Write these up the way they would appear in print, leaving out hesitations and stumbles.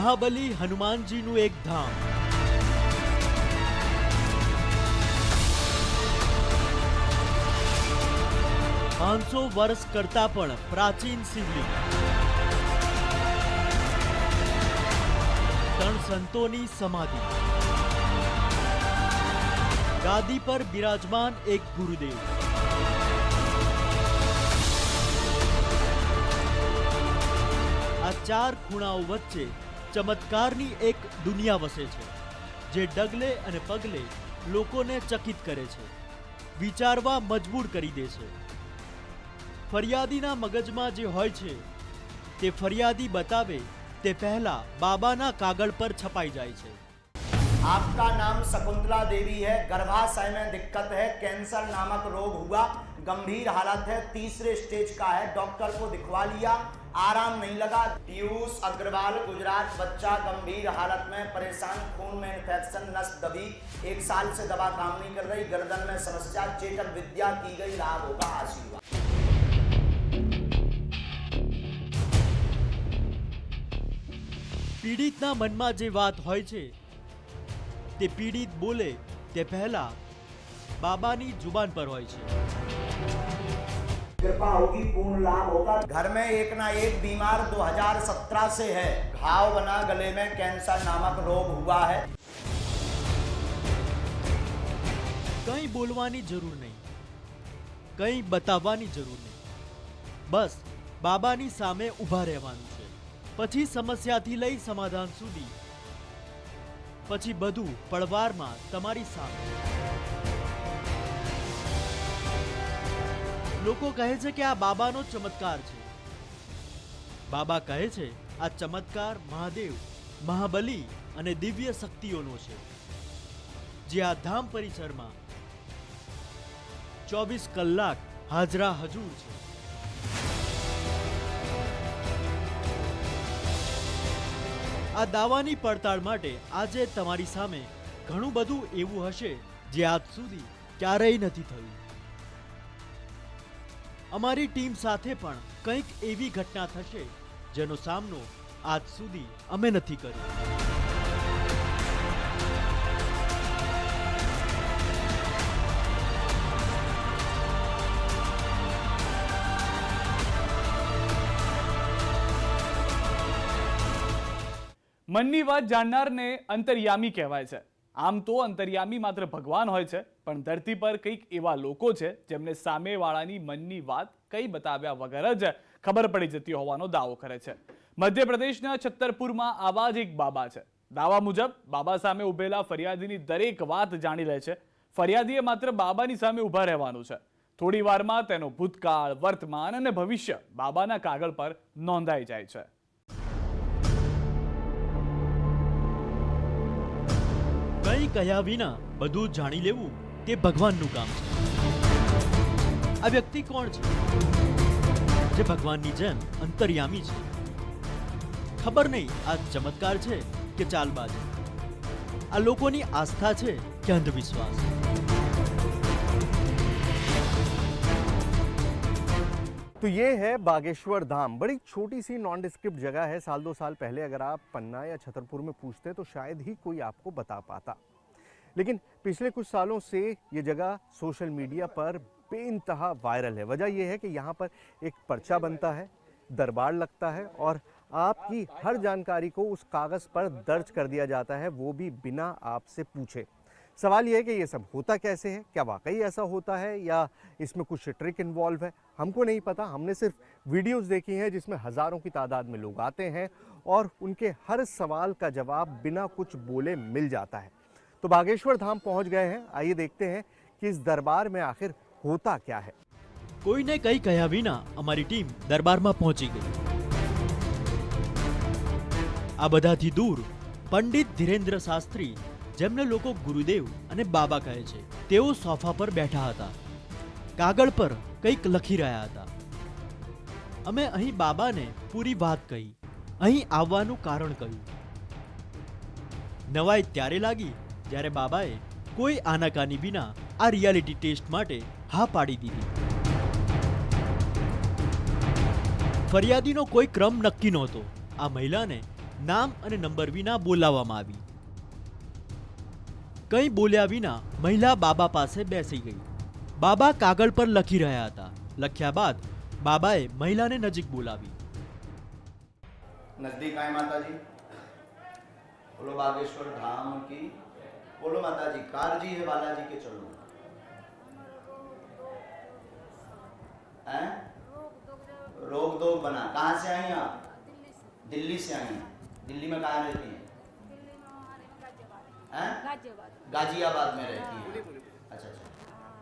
મહાબલી હનુમાનજીનું એક ધામ, 500 વર્ષ કરતા પણ પ્રાચીન શિવલિંગ, 3 સંતોની સમાધિ, ગાદી પર બિરાજમાન એક ગુરુદેવ, આ 4 ખૂણાઓ વચ્ચે ચમત્કારની એક દુનિયા વસે છે, જે ડગલે અને પગલે લોકોને ચકિત કરે છે, વિચારવા મજબૂર કરી દે છે। ફરિયાદીના મગજમાં જે હોય છે તે ફરિયાદી બતાવે તે પહેલા બાબાના કાગળ પર છપાઈ જાય છે। आपका नाम शकुंतला देवी है, गर्भाशय में दिक्कत है, कैंसर नामक रोग हुआ, गंभीर हालत है, 3रे स्टेज का है, डॉक्टर को दिखवा लिया, आराम नहीं लगा। पीयूष अग्रवाल गुजरात, बच्चा गंभीर हालत में परेशान, खून में इन्फेक्शन, नस दबी, 1 साल से दवा काम नहीं कर रही, गर्दन में समस्या, चेतक विद्या की गई, लाभ होगा, आशीर्वाद। પીડિતના મનમાં જે વાત હોય છે તે પીડિત બોલે તે પહેલા બાબાની જુબાન પર હોય છે। कृपा होगी, पूर्ण लाभ होगा। घर में एक ना एक बीमार 2017 से है, घाव बना गले में, कैंसर नामक रोग हुआ है। કંઈ બોલવાની જરૂર નહીં, કંઈ બતાવવાની જરૂર નહીં, બસ બાબાની સામે ઊભા રહેવાનું છે। પછી સમસ્યાથી લઈ સમાધાન સુધી, પછી બધું પળવારમાં તમારી સામે। લોકો કહે છે કે આ બાબાનો ચમત્કાર છે। બાબા કહે છે આ ચમત્કાર મહાદેવ, મહાબલી અને દિવ્ય શક્તિઓનો છે, જે આ ધામ પરિસરમાં 24 કલાક હાજરા હજૂર છે। આ દાવાની પડતાળ માટે આજે તમારી સામે ઘણું બધું એવું હશે જે આજ સુધી ક્યારેય નથી થયું। અમારી ટીમ સાથે પણ કંઈક એવી ઘટના થશે જેનો સામનો આજ સુધી અમે નથી કર્યો। મનની વાત જાણનારને અંતર્યામી કહેવાય છે। આમ તો અંતર્યામી માત્ર ભગવાન હોય છે, પણ ધરતી પર કંઈક એવા લોકો છે જેમને સામેવાળાની મનની વાત કંઈ બતાવ્યા વગર જ ખબર પડી જતી હોવાનો દાવો કરે છે। મધ્યપ્રદેશના છત્તરપુરમાં આવા જ એક બાબા છે। દાવા મુજબ બાબા સામે ઉભેલા ફરિયાદીની દરેક વાત જાણી લે છે। ફરિયાદીએ માત્ર બાબાની સામે ઊભા રહેવાનું છે। થોડી વારમાં તેનો ભૂતકાળ, વર્તમાન અને ભવિષ્ય બાબાના કાગળ પર નોંધાઈ જાય છે। કંઈ કહ્યા વિના બધું જાણી લેવું તે ભગવાનનું કામ છે। આ વ્યક્તિ કોણ છે જે ભગવાનની જેમ અંતર્યામી છે? ખબર નહીં આ ચમત્કાર છે કે ચાલબાજી, આ લોકોની આસ્થા છે કે અંધવિશ્વાસ। तो ये है बागेश्वर धाम। बड़ी छोटी सी नॉन डिस्क्रिप्ट जगह है। 1-2 साल पहले अगर आप पन्ना या छतरपुर में पूछते तो शायद ही कोई आपको बता पाता, लेकिन पिछले कुछ सालों से ये जगह सोशल मीडिया पर बेइंतहा वायरल है। वजह यह है कि यहाँ पर एक पर्चा बनता है, दरबार लगता है और आपकी हर जानकारी को उस कागज़ पर दर्ज कर दिया जाता है, वो भी बिना आपसे पूछे। सवाल यह है कि ये सब होता कैसे है? क्या वाकई ऐसा होता है या इसमें कुछ ट्रिक इन्वॉल्व है? हमको नहीं पता। हमने सिर्फ वीडियोस देखी हैं जिसमें हज़ारों की तादाद में लोग आते हैं और उनके हर सवाल का जवाब बिना कुछ बोले मिल जाता है। तो बागेश्वर धाम पहुंच गए हैं। आइए देखते हैं कि इस दरबार में आखिर होता क्या है। કોઈને કંઈ કહ્યા વિના અમારી ટીમ દરબારમાં પહોંચી ગઈ। આ બધાથી દૂર પંડિત ધીરેન્દ્ર શાસ્ત્રી, જેમને લોકો ગુરુદેવ અને બાબા કહે છે, તેઓ સોફા પર બેઠા હતા। કાગળ પર કંઈક લખી રહ્યા હતા। અમે અહીં બાબાને પૂરી વાત કહી, અહીં આવવાનું કારણ કહ્યું। નવાઈ ત્યારે લાગી જ્યારે બાબાએ કોઈ આનાકાની વિના આ રિયાલિટી ટેસ્ટ માટે હા પાડી દીધી। ફરિયાદીનો કોઈ ક્રમ નક્કી નહોતો। આ મહિલાને નામ અને નંબર વિના બોલાવવામાં આવી. કંઈ બોલ્યા વિના મહિલા બાબા પાસે બેસી ગઈ. બાબા કાગળ પર લખી રહ્યા હતા. લખ્યા બાદ બાબાએ મહિલાને નજીક બોલાવી. नजदीक आए माता जी, बोलो बागेश्वर धाम की, बोलो माता जी, कार जी है बालाजी के चलो हैं? रोक दो बना. कहाँ से आई आप? दिल्ली से आई हैं. दिल्ली में कहाँ रहती हैं? हैं? गाजियाबाद में रहती हैं. अच्छा अच्छा,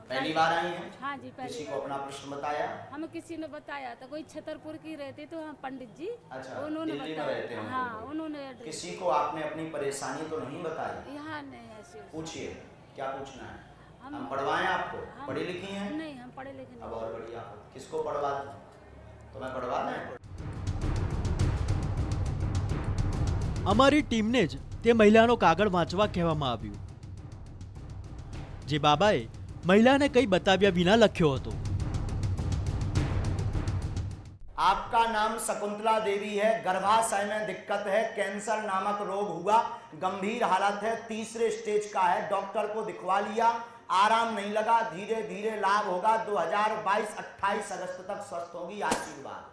पहली बार आई हैं? हाँ जी, पहली किसी को अपना प्रश्न बताया? हमें किसी ने बताया था, कोई छतरपुर की रहती तो हम पंडित जी, अच्छा, उन्होंने दिल्ली में रहते हैं. हाँ, उन्होंने एड्रेस- किसी को आपने अपनी परेशानी तो नहीं बताई? यहाँ नहीं ऐसे पूछिए, क्या पूछना है? हम- हम पढ़वाएं आपको? हम- पढ़ी लिखी हैं? नहीं, हम पढ़े लिखे अब नहीं. और बढ़िया. किसको पढ़वा दें? तो मैं पढ़वा दें? અમારી ટીમને જ તે મહિલાનો કાગળ વાંચવા કહેવામાં આવ્યું, જે બાબાએ મહિલાને કંઈ બતાવ્યા વિના લખ્યો હતો. आपका नाम शकुंतला देवी है, गर्भाशय में दिक्कत है, कैंसर नामक रोग हुआ, गंभीर हालत है, तीसरे स्टेज का है, डॉक्टर को दिखवा लिया, आराम नहीं लगा, धीरे धीरे लाभ होगा, 2022 28 अगस्त तक स्वस्थ होगी. आशीर्वाद.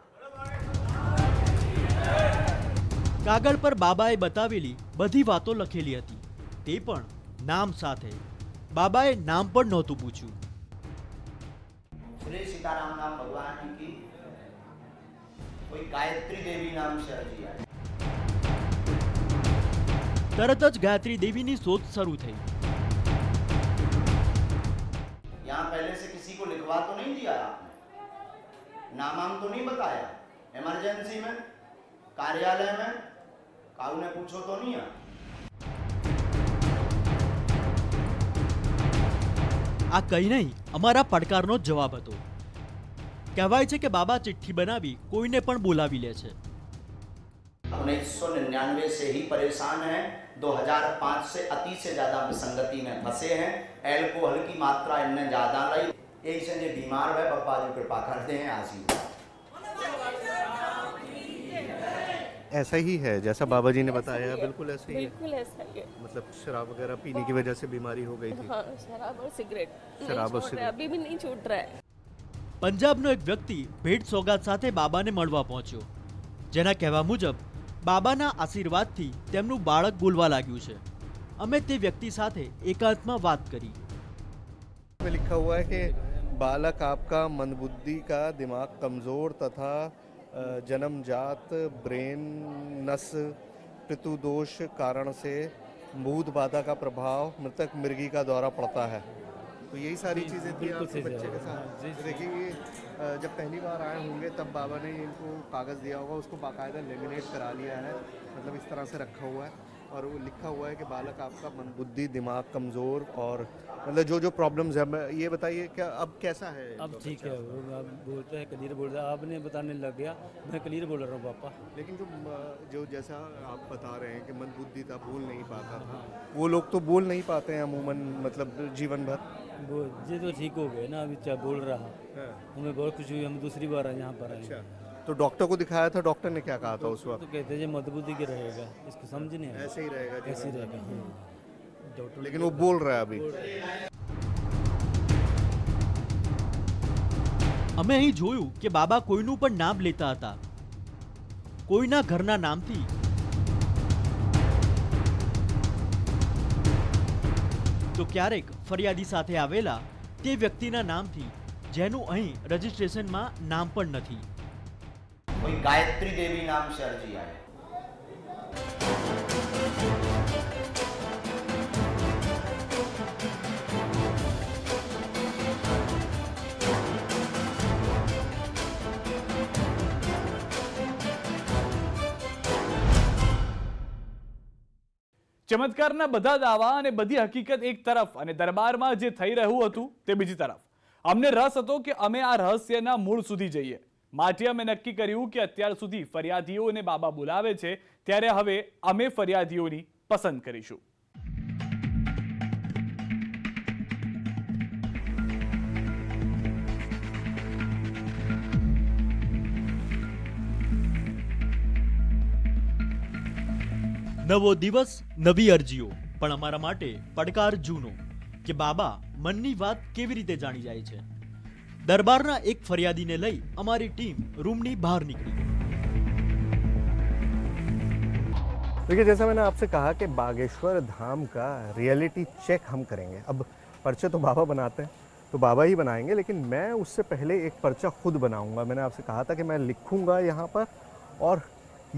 કાગળ પર બાબાએ બતાવેલી બધી વાતો લખેલી હતી, તે પણ નામ સાથે. બાબાએ નામ પણ નહોતું પૂછ્યું. श्री सीताराम नाम भगवान की. कोई गायत्री देवी नाम से अर्जी आई. તરત જ ગાયત્રી દેવીની શોધ શરૂ થઈ. यहाँ पहले से किसी को लिखवा तो नहीं दिया आपने? नाम तो नहीं बताया? इमरजेंसी में, कार्यालय में, काऊ ने पूछो तो नहीं है? આ કંઈ નહીં, અમારા પડકારનો જ જવાબ હતો. કહેવાય છે કે બાબા ચિઠ્ઠી બનાવી કોઈને પણ બોલાવી લે છે. 1999 से ही परेशान हैं. 2005 से अति से ज्यादा विसंगति में फंसे हैं. एल्कोहल की मात्रा इनने ज्यादा रही. यही से ये बीमार है, बप्पा जी कृपा करते हैं. आशीर्वाद. ऐसा ही है जैसा बाबा जी ने बताया, बिल्कुल ऐसे ही है. बिल्कुल ऐसा ही है. मतलब शराब वगैरह पीने की वजह से बीमारी हो गई थी. हाँ, शराब और सिगरेट शराब और नहीं छोड़ रहा है, सिगरेट. अभी भी नहीं छूट रहा है. પંજાબનો એક વ્યક્તિ ભેટ સોગાત સાથે બાબાને મળવા પહોંચ્યો, જેના કહેવા મુજબ બાબાના આશીર્વાદથી તેમનું બાળક બોલવા લાગ્યું છે. અમે તે વ્યક્તિ સાથે એકાંતમાં વાત કરી. में लिखा हुआ है कि बालक आपका मंदबुद्धि का, दिमाग कमज़ोर तथा जन्मजात ब्रेन नस पितुदोष कारण से भूत बाधा का प्रभाव मृतक मृगी का दौरा पड़ता है. तो यही सारी चीज़ें थी आपके बच्चे के साथ. तो देखिए ये जब पहली बार आए होंगे तब बाबा ने इनको कागज़ दिया होगा, उसको बाकायदा लेमिनेट करा लिया है, मतलब इस तरह से रखा हुआ है और वो लिखा हुआ है कि बालक आपका मंदबुद्धि, दिमाग कमज़ोर और मतलब जो जो प्रॉब्लम्स है. ये बताइए क्या अब कैसा है? अब ठीक है, वो आप बोलते हैं क्लियर बोल रहा है, आपने बताने लग गया, मैं क्लियर बोल रहा हूँ पापा. लेकिन जो जैसा आप बता रहे हैं कि मंदबुद्धि था, बोल नहीं पाता था, वो लोग तो बोल नहीं पाते हैं अमूमन, मतलब जीवन भर. वो ये तो ठीक हो गए ना, अभी क्या बोल रहा, हमें बहुत खुशी हुई, हम दूसरी बार यहाँ पर आए. अच्छा, तो डॉक्टर को दिखाया था, डॉक्टर ने क्या कहा था उस वक्त? तो कहते हैं ये मदबुद्धि के रहेगा, इसको समझ नहीं आया. ऐसे ही रहेगा जीवन ऐसे ही भर. रहेगा. डॉक्टर लेकिन वो बोल रहा है अभी. અમે અહીં જોયું કે બાબા કોઈનું પણ નામ લેતા હતા, કોઈના ઘરના નામથી. તો ક્યારેક ફરિયાદી સાથે આવેલા તે વ્યક્તિના નામથી, જેનું અહીં રજિસ્ટ્રેશનમાં નામ પણ નથી. कोई गायत्री देवी नाम से अर्जी आई. ચમત્કારના બધા દાવા અને બધી હકીકત એક તરફ અને દરબારમાં જે થઈ રહ્યું હતું તે બીજી તરફ. અમને રસ હતો કે અમે આ રહસ્યના મૂળ સુધી જઈએ. માટે અમે નક્કી કર્યું કે અત્યાર સુધી ફરિયાદીઓને બાબા બોલાવે છે, ત્યારે હવે અમે ફરિયાદીઓની પસંદ કરીશું. નવો દિવસ નવી અરજીઓ, પણ અમારા માટે પડકાર જૂનો કે બાબા મનની વાત કેવી રીતે જાણી જાય છે. દરબારના એક ફરિયાદીને લઈ અમારી ટીમ રૂમની બહાર નીકળી. देखिए, जैसा मैंने आपसे कहा कि बागेश्वर धाम का रियलिटी चेक हम करेंगे. अब पर्चे तो बाबा बनाते हैं, तो बाबा ही बनाएंगे, लेकिन मैं उससे पहले एक पर्चा खुद बनाऊंगा. मैंने आपसे कहा था कि मैं लिखूंगा यहाँ पर और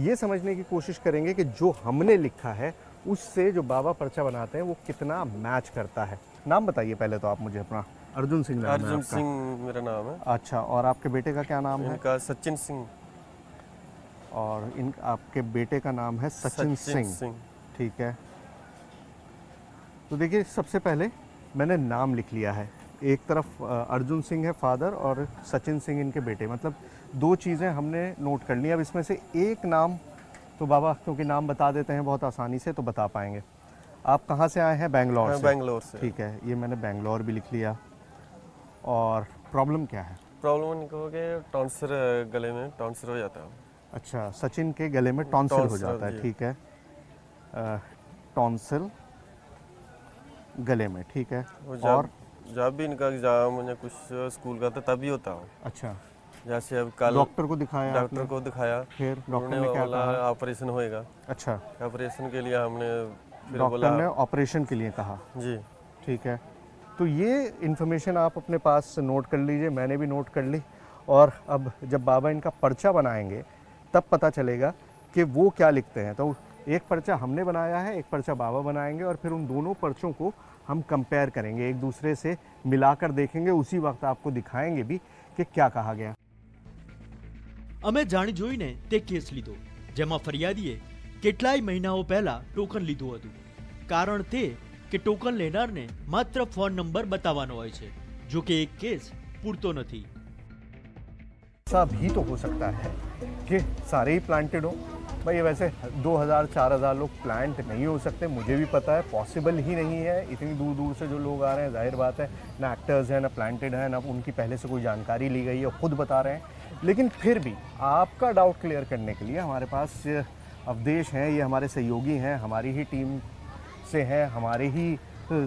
ये समझने की कोशिश करेंगे कि जो हमने लिखा है उससे जो बाबा पर्चा बनाते हैं वो कितना मैच करता है. नाम बताइए पहले तो आप मुझे अपना. अर्जुन सिंह नाम है अर्जुन आपका? सिंह मेरा नाम है. अच्छा, और आपके बेटे का क्या नाम है? इनका सचिन सिंह. और इन आपके बेटे का नाम है सचिन सिंह. ठीक है, तो देखिए सबसे पहले मैंने नाम लिख लिया है. एक तरफ अर्जुन सिंह है फादर और सचिन सिंह इनके बेटे, मतलब दो चीज़ें हमने नोट कर ली. अब इसमें से एक नाम तो बाबा क्योंकि नाम बता देते हैं बहुत आसानी से तो बता पाएंगे. आप कहाँ से आए हैं? बेंगलोर से. बेंगलोर से. ठीक है, ये मैंने बेंगलोर भी लिख लिया. और प्रॉब्लम क्या है? प्रॉब्लम इनको कि टॉन्सर गले में टॉन्सर हो जाता है. अच्छा, सचिन के गले में टॉन्सिल हो टॉन्सिल, जाता है. जी. ठीक है, टॉन्सिल गले में. ठीक है, और जब भी इनका एग्जाम या कुछ स्कूल का था तभी होता है. अच्छा, जैसे अब कल डॉक्टर को दिखाया डॉक्टर आपने? को दिखाया, फिर डॉक्टर उन्होंने ने क्या बोला कहा? ऑपरेशन होएगा. अच्छा, ऑपरेशन के लिए हमने फिर डॉक्टर बोला ने ऑपरेशन के लिए कहा. जी. ठीक है, तो ये इन्फॉर्मेशन आप अपने पास नोट कर लीजिए, मैंने भी नोट कर ली. और अब जब बाबा इनका पर्चा बनाएंगे तब पता चलेगा कि वो क्या लिखते हैं. तो एक पर्चा हमने बनाया है, एक पर्चा बाबा बनाएंगे और फिर उन दोनों पर्चों को हम कंपेयर करेंगे, एक दूसरे से मिलाकर देखेंगे. उसी वक्त आपको दिखाएंगे भी कि क्या कहा गया. અમે જાણી જોઈને તે કેસ લીધો જેમાં ફરિયાદીએ કેટલાય મહિનાઓ પહેલા ટોકન લીધું હતું. કારણ તે કે ટોકન લેનારને માત્ર ફોન નંબર બતાવવાનો હોય છે, જો કે એક કેસ પૂરતો નથી. ऐसा भी तो हो सकता है कि सारे ही प्लांटेड हो. भाई वैसे 2000-4000 लोग प्लांट नहीं हो सकते, मुझे भी पता है, पॉसिबल ही नहीं है. इतनी दूर दूर से जो लोग आ रहे हैं, जाहिर बात है ना एक्टर्स हैं ना प्लांटेड हैं, ना उनकी पहले से कोई जानकारी ली गई है, खुद बता रहे हैं. लेकिन फिर भी आपका डाउट क्लियर करने के लिए हमारे पास अवधेश हैं, ये हमारे सहयोगी हैं, हमारी ही टीम से हैं, हमारे ही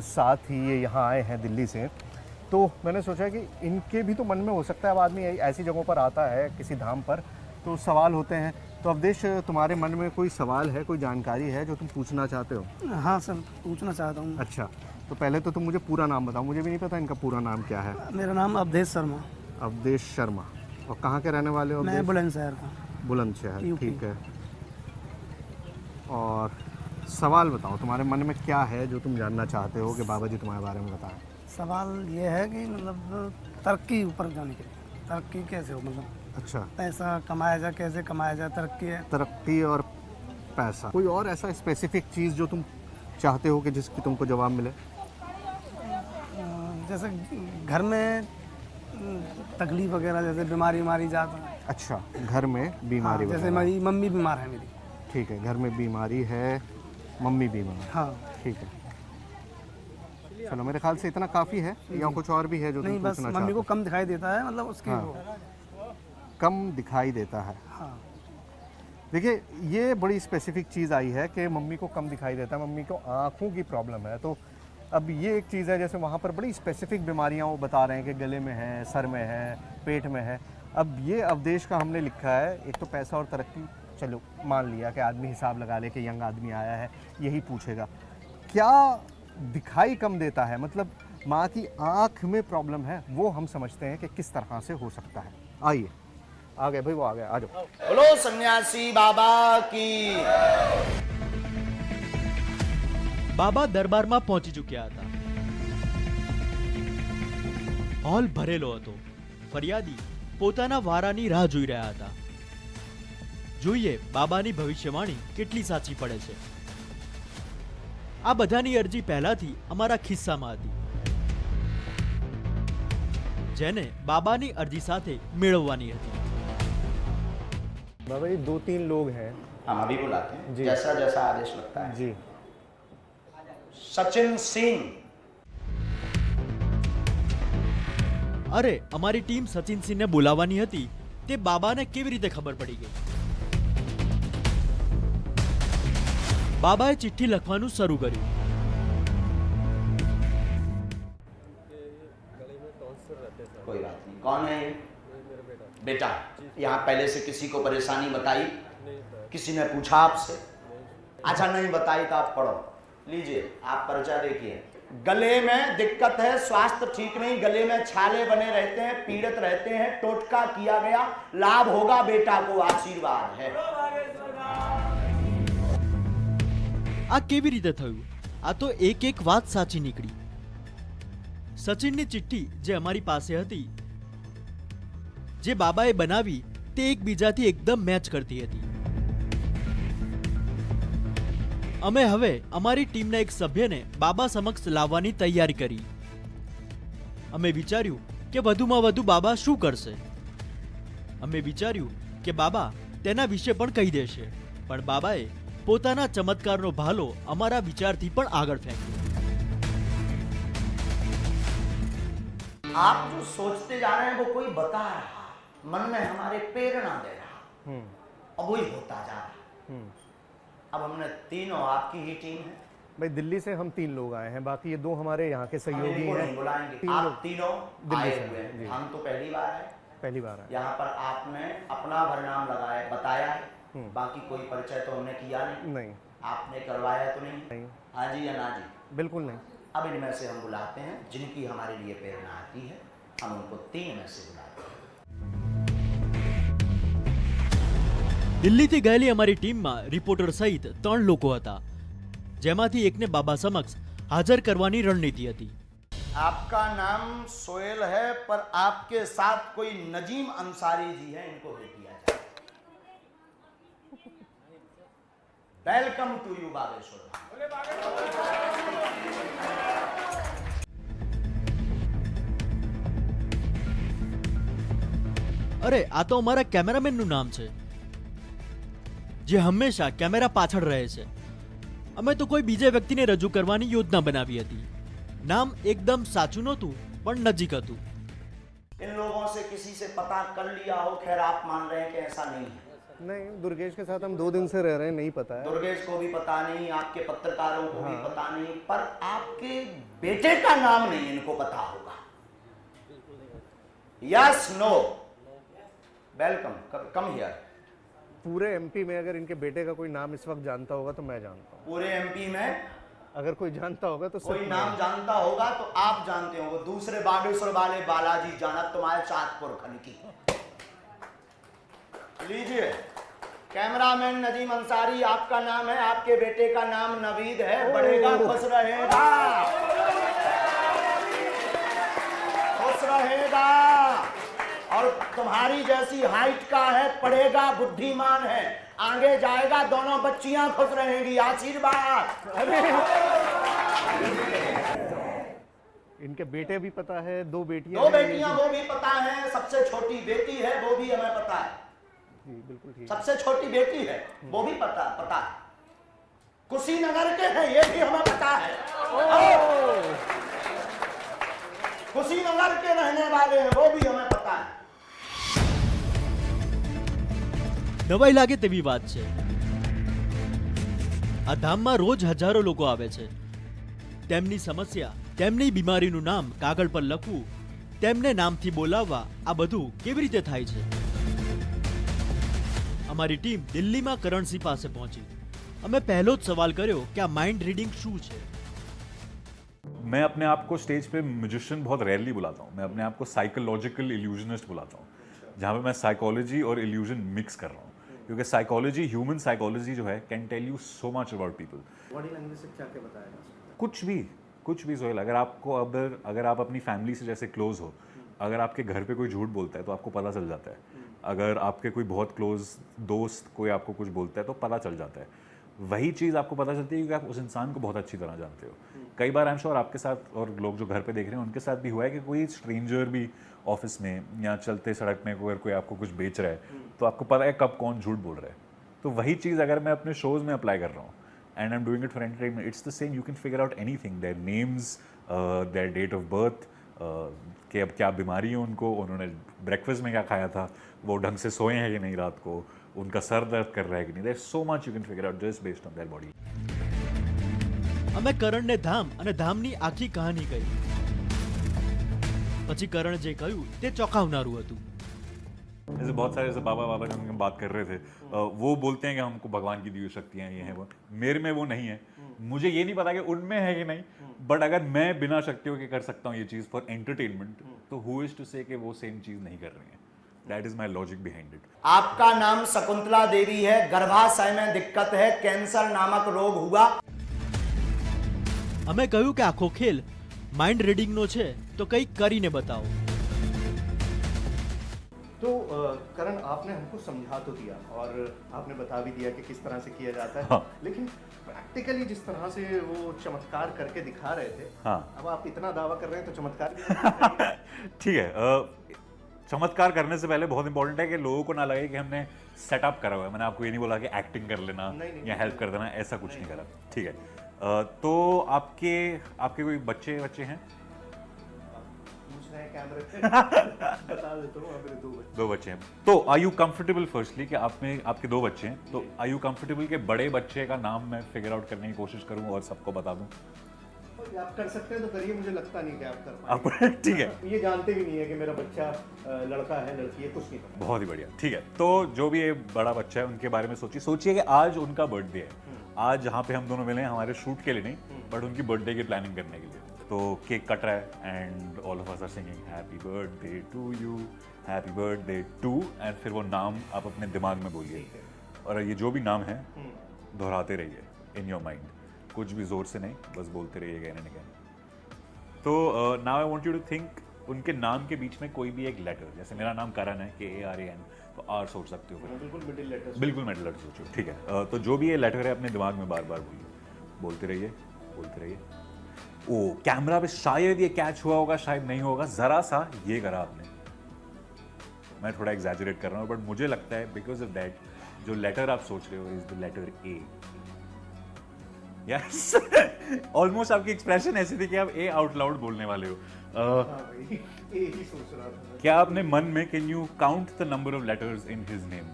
साथ ही ये यहाँ आए हैं दिल्ली से. तो मैंने सोचा कि इनके भी तो मन में हो सकता है, अब आदमी ऐसी जगहों पर आता है किसी धाम पर तो सवाल होते हैं. तो अवधेश, तुम्हारे मन में कोई सवाल है, कोई जानकारी है जो तुम पूछना चाहते हो? हाँ सर, पूछना चाहता हूँ. अच्छा, तो पहले तो तुम मुझे पूरा नाम बताओ, मुझे भी नहीं पता इनका पूरा नाम क्या है. मेरा नाम अवधेश शर्मा. अवधेश शर्मा. और कहाँ के रहने वाले हो? मैं बुलंदशहर का. बुलंदशहर. यूपी. ठीक है, और सवाल बताओ, तुम्हारे मन में क्या है जो तुम जानना चाहते हो कि बाबा जी तुम्हारे बारे में बताएं. सवाल ये है कि मतलब तरक्की ऊपर जाने के लिए, तरक्की कैसे हो, मतलब अच्छा, पैसा कमाया जाए, कैसे कमाया जाए, तरक्की है. तरक्की और पैसा. कोई और ऐसा स्पेसिफिक चीज़ जो तुम चाहते हो कि जिसकी तुमको जवाब मिले? जैसे घर में तकलीफ वगैरह, जैसे बीमारी जाता है. अच्छा, घर में बीमारी जैसे वगैरह. मेरी मम्मी बीमार है मेरी. ठीक है, घर में बीमारी है, मम्मी बीमार है. हाँ. ठीक है, चलो मेरे ख्याल से इतना काफ़ी है, या कुछ और भी है जो नहीं, तुम बस पूछना मम्मी चाहते को हो? कम दिखाई देता है, मतलब उसकी हाँ. वो. कम दिखाई देता है. हाँ. देखिए, ये बड़ी स्पेसिफिक चीज़ आई है कि मम्मी को कम दिखाई देता है, मम्मी को आँखों की प्रॉब्लम है. तो अब ये एक चीज़ है, जैसे वहाँ पर बड़ी स्पेसिफिक बीमारियाँ वो बता रहे हैं कि गले में है, सर में है, पेट में है. अब ये अवधेश का हमने लिखा है, एक तो पैसा और तरक्की, चलो मान लिया कि आदमी हिसाब लगा ले कि यंग आदमी आया है, यही पूछेगा. क्या दिखाई कम देता है, मतलब माँ की आँख में प्रॉब्लम है, वो हम समझते हैं कि किस तरह से हो सकता है. आइए, आ गए भाई, वो आ गए, आ जाओ. बोलो सन्यासी बाबा की. બાબા દરબારમાં પહોંચી ચૂક્યા હતા. હોલ ભરેલો હતો. ફરિયાદી પોતાના વારાની રાહ જોઈ રહ્યા હતા. જોઈએ બાબાની ભવિષ્યવાણી કેટલી સાચી પડે છે. આ બધાની અરજી પહેલાથી અમારા ખિસ્સામાં હતી, જેને બાબાની અરજી સાથે મેળવવાની હતી. बाबा ये 2-3 लोग हैं. हम अभी बुलाते हैं, जी. जैसा जैसा आदेश लगता है. जी. सचिन सिंह. અરે અમારી ટીમ સચિન સિંહને બોલાવવાની હતી, તે બાબાને કેવી રીતે ખબર પડી ગઈ? બાબાએ ચિઠ્ઠી લખવાનું શરૂ કર્યું. कोई बात नहीं. कौन है ये? बेटा, यहाँ पहले से किसी को परेशानी बताई? किसी ने पूछा आपसे? अच्छा, नहीं बताई तो आप पढ़ो. लीजिए, आप पर्चा देखिए. गले में दिक्कत है, स्वास्थ्य ठीक नहीं, गले में छाले बने रहते हैं, पीड़ित रहते हैं, टोटका किया गया, लाभ होगा, बेटा को आशीर्वाद है. આ કેવી રીતે થયું? આ તો એક વાત સાચી નીકળી. સચિનની ચિઠ્ઠી જે અમારી પાસે હતી, જે બાબાએ બનાવી, તે એકબીજાથી એકદમ મેચ કરતી હતી. અમે હવે અમારી ટીમના એક સભ્યને બાબા સમક્ષ લાવવાની તૈયારી કરી. અમે વિચાર્યું કે વધુમાં વધુ બાબા શું કરશે. અમે વિચાર્યું કે બાબા તેના વિશે પણ કહી દેશે, પણ બાબાએ પોતાના ચમત્કારનો ભાલો અમારા વિચારથી પણ આગળ ફેંક્યો. आप जो सोचते जा रहे हैं वो कोई बता रहा, मन में हमारे प्रेरणा दे रहा, और वही होता जा रहा. अब हमने तीनों, आपकी ही टीम है. भाई दिल्ली से हम 3 लोग आए हैं, बाकी ये 2 हमारे यहाँ के सहयोगी इनको हैं. नहीं बुलाएंगे. 3 आप लोग तीनों दिल्ली आए से हुए हैं, हैं. जी. हम तो पहली बार आए. पहली बार आए. यहाँ पर आपने अपना भरनाम लगाया, बताया है, बाकी कोई परिचय तो हमने किया नहीं. नहीं, आपने करवाया तो नहीं? नहीं. हाँ जी या ना जी? बिल्कुल नहीं. अब इनमें से हम बुलाते हैं जिनकी हमारे लिए प्रेरणा आती है. हम उनको 3 में से बुलाते हैं. દિલ્હીથી ગયેલી અમારી ટીમમાં રિપોર્ટર સહિત 3 લોકો હતા, જેમાંથી એકને બાબા સમક્ષ હાજર કરવાની રણનીતિ હતી. आपका नाम सोहेल है, पर आपके साथ कोई नजीम अंसारी जी है, इनको दे दिया जाए. Welcome to you Bageshwar. અરે, આ તો અમારા કેમેરામેનનું નામ છે, જે હંમેશા કેમેરા પાછળ રહે છે. અમે તો કોઈ બીજા વ્યક્તિને રજૂ કરવાની યોજના બનાવી હતી. નામ એકદમ સાચું નહોતું, પણ નજીક હતું. इन लोगों से किसी से पता कर लिया हो? खैर, आप मान रहे हैं कि ऐसा नहीं है. नहीं, दुर्गेश के साथ हम 2 दिन से रह रहे हैं, नहीं पता है. दुर्गेश को भी पता नहीं, आपके पत्रकारों को भी पता नहीं, पर आपके बेटे का नाम नहीं इनको पता होगा. Yes, no? Welcome, come here. पूरे एमपी में अगर इनके बेटे का कोई नाम इस वक्त जानता होगा तो मैं जानता हूँ. पूरे एमपी में अगर कोई जानता होगा तो कोई सिर्फ नाम मैं. जानता होगा तो आप जानते होंगे. दूसरे बागेश्वर वाले बालाजी जाना तुम्हारे चाँदपुर खन की. लीजिए, कैमरामैन नजीम अंसारी, आपका नाम है, आपके बेटे का नाम नवीद है. बढ़ेगा, खुश रहेगा, खुश रहेगा, और तुम्हारी जैसी हाइट का है, पढ़ेगा, बुद्धिमान है, आगे जाएगा, दोनों बच्चियां खुश रहेंगी. आशीर्वाद. इनके बेटे भी पता है, 2 बेटियां 2 हैं. बेटियां वो भी पता है, सबसे छोटी बेटी है वो भी हमें पता है. जी, बिल्कुल ठीक है. सबसे छोटी बेटी है वो भी पता है. कुशीनगर के हैं ये भी हमें पता है. कुशीनगर के रहने वाले हैं वो भी हमें पता है. નવાઈ લાગે તેવી વાત છે. આ ધામમાં રોજ હજારો લોકો આવે છે. તેમની સમસ્યા, તેમની બીમારીનું નામ કાગળ પર લખવું, તેમને નામથી બોલાવવા, આ બધું કેવી રીતે થાય છે? અમારી ટીમ દિલ્હીમાં કરણસિંહ પાસે પહોંચી. અમે પહેલો જ સવાલ કર્યો કે આ માઇન્ડ રીડિંગ શું છે. मैं अपने आप को स्टेज पे म्यूजिशियन बहुत रेयरली बुलाता हूँ. मैं अपने आप को साइकोलॉजिकल इल्यूजनिस्ट बुलाता हूँ, जहाँ पे मैं साइकोलॉजी और इल्यूजन मिक्स कर रहा हूँ. क्योंकि साइकोलॉजी, ह्यूमन साइकोलॉजी जो है, can tell you so much about people. Body language से क्या क्या बताया जा सकता है? कुछ भी सोहेल. अगर आप अपनी फैमिली से जैसे क्लोज हो, अगर आपके घर पे कोई झूठ बोलता है तो आपको पता चल जाता है. अगर आपके कोई बहुत क्लोज दोस्त कोई आपको कुछ बोलता है तो पता चल जाता है. वही चीज़ आपको पता चलती है क्योंकि आप उस इंसान को बहुत अच्छी तरह जानते हो. कई बार आई एम श्योर आपके साथ और लोग जो घर पे देख रहे हैं उनके साथ भी हुआ है कि कोई स्ट्रेंजर भी ऑफिस में या चलते सड़क में अगर कोई आपको कुछ बेच रहा है तो आपको पता है कब कौन झूठ बोल रहा है. तो वही चीज़ अगर मैं अपने शोज़ में अप्लाई कर रहा हूँ and I am doing it for entertainment, it's the same. You can figure out anything, their names, their date of birth, कि अब क्या बीमारी है उनको, उन्होंने ब्रेकफास्ट में क्या खाया था, वो ढंग से सोए हैं कि नहीं रात को, उनका सर दर्द कर रहा है कि नहीं. There so much you can figure out just based on their body. અમે કરણને ધામ અને ધામની આખી કહાની કહી. પછી કરણ જે કહ્યું તે ચોંકાવનારું હતું. जैसे बहुत सारे जैसे बाबा बाबा जो हम बात कर रहे थे वो बोलते हैं कि हमको भगवान की दी हुई शक्तियाँ ये हैं वो. मेरे में वो नहीं है. मुझे ये नहीं पता कि उनमें है कि नहीं, बट अगर मैं बिना शक्तियों के कर सकता हूँ ये चीज़ फॉर एंटरटेनमेंट, तो हु इज टू से कि वो सेम चीज़ नहीं कर रही हैं. That is my logic behind it. आपका नाम शकुंतला देवी है, गर्भाशय में दिक्कत है, कैंसर नामक रोग हुआ. અમે કહ્યું કે આખો ખેલ માઇન્ડ રીડિંગનો છે તો કંઈક કરીને બતાવો. तो करण, आपने हमको समझा तो दिया और आपने बता भी दिया कि किस तरह से किया जाता है. हाँ. लेकिन प्रैक्टिकली जिस तरह से वो चमत्कार करके दिखा रहे थे, हाँ. अब आप इतना दावा कर रहे हैं तो चमत्कार भी ठीक है. चमत्कार करने से पहले बहुत इंपॉर्टेंट है कि लोगों को ना लगे कि हमने सेटअप करा हुआ है. मैंने आपको ये नहीं बोला कि एक्टिंग कर लेना नहीं, या हेल्प कर देना, ऐसा कुछ नहीं करा. ठीक है. तो आपके कोई बच्चे हैं? पूछ रहे हैं कैमरे पे. बता देता हूँ, मेरे 2 बच्चे. 2 बच्चे हैं. तो आर यू कंफर्टेबल फर्स्टली कि आपके 2 बच्चे हैं, तो आर यू कंफर्टेबल कि बड़े बच्चे का नाम मैं फिगर आउट करने की कोशिश करूं और सबको बता दूं? और आप कर सकते हैं तो करिए, मुझे लगता नहीं कि आप कर आप पाएंगे. ठीक है. ये जानते भी नहीं है कि मेरा बच्चा लड़का है लड़की है, कुछ नहीं पता. बहुत ही बढ़िया. ठीक है. तो जो भी ये बड़ा बच्चा है उनके बारे में सोचिए कि आज उनका बर्थडे है. आज जहाँ पे हम दोनों मिले हैं हमारे शूट के लिए नहीं, बट उनकी बर्थडे की प्लानिंग करने के लिए. तो केक कट रहा है and all of us are singing happy birthday to you, happy birthday to, and फिर वो नाम आप अपने दिमाग में बोलिए और ये जो भी नाम है दोहराते रहिए इन योर माइंड. कुछ भी जोर से नहीं, बस बोलते रहिए अगेन एंड अगेन. तो now I want you to think उनके नाम के बीच में कोई भी एक लेटर. जैसे मेरा नाम करण है, KARAN, तो R सोच सकते हो. बिल्कुल मिडिल लेटर. बिल्कुल मिडिल लेटर सोचो. ठीक है. तो जो भी ये लेटर है अपने दिमाग में बार बार बोलिए. बोलते रहिए. ओ कैमरा पे शायद ये कैच हुआ होगा, शायद नहीं होगा. जरा सा ये करा आपने. मैं थोड़ा एग्जैजरेट कर रहा हूँ, बट मुझे लगता है बिकॉज ऑफ दैट जो लेटर आप सोच रहे हो is the letter A. Yes. Almost आपकी एक्सप्रेशन ऐसी थी कि आप A आउट लाउड बोलने वाले हो. ही सोच रहा था. क्या आपने मन में can you count the number of letters in his name?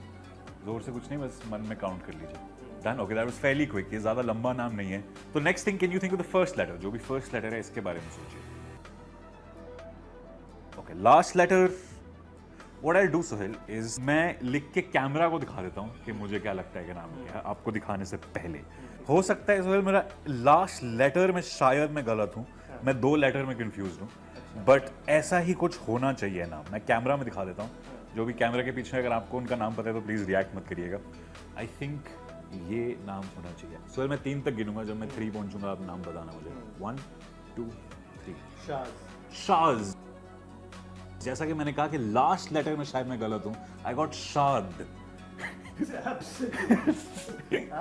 जोर से कुछ नहीं, बस मन में काउंट कर लीजिए. Done. Okay, that was fairly quick. ये ज्यादा लंबा नाम नहीं है. तो next thing, can you think of the first letter? जो भी फर्स्ट लेटर है इसके बारे में सोचिए. Okay, last letter. What I do Sohail is मैं लिख के कैमरा को दिखा देता हूँ कि मुझे क्या लगता है कि नाम क्या है, आपको दिखाने से पहले. हो सकता है सोहेल मेरा लास्ट लेटर में शायद मैं गलत हूँ, मैं 2 लेटर में कंफ्यूज हूँ, बट ऐसा ही कुछ होना चाहिए नाम. मैं कैमरा में दिखा देता हूँ. जो भी कैमरा के पीछे अगर आपको उनका नाम पता है तो प्लीज रिएक्ट मत करिएगा. आई थिंक ये नाम होना चाहिए. सोहेल मैं 3 तक गिनूंगा, जब मैं 3 पहुंचूंगा आप नाम बताना मुझे. 1 2 3. शाज. जैसा कि मैंने कहा कि लास्ट लेटर में शायद मैं गलत हूं. आई गॉट शाद.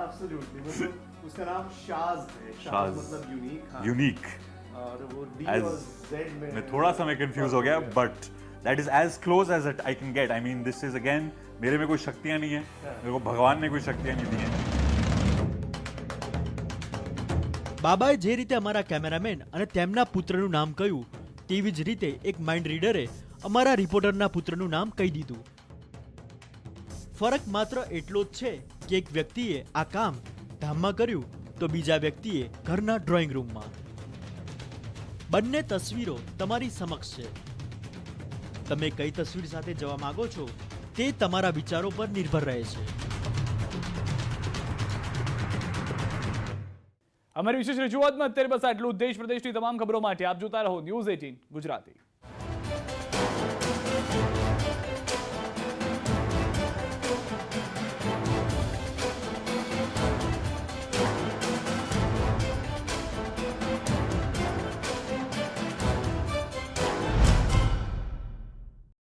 Absolutely. मतलब उसका नाम शाज है. शाज मतलब यूनिक. हाँ. यूनिक. और वो D As- और Z में. मैं थोड़ा सा मैं कंफ्यूज हो गया, but that is as close as I can get. I mean this is again, मेरे में कोई शक्तियां नहीं है, मेरे को भगवान ने कोई शक्तियां नहीं दी हैं. બાબાએ જે રીતે અમારા કેમેરામેન અને તેમના પુત્રનું નામ કહ્યું તેવી જ રીતે એક માઇન્ડ રીડરે અમારા રિપોર્ટરના પુત્રનું નામ કહી દીધું. ફરક માત્ર એટલો જ છે કે એક વ્યક્તિએ આ કામ ધામમાં કર્યું તો બીજા વ્યક્તિએ ઘરના ડ્રોઈંગ રૂમમાં. બંને તસવીરો તમારી સમક્ષ છે. તમે કઈ તસવીર સાથે જવા માંગો છો તે તમારા વિચારો પર નિર્ભર રહે છે. અમારી વિશેષ રજૂઆતમાં અત્યારે બસ આટલું. દેશ પ્રદેશની તમામ ખબરો માટે આપ જોતા રહો News 18 ગુજરાતી.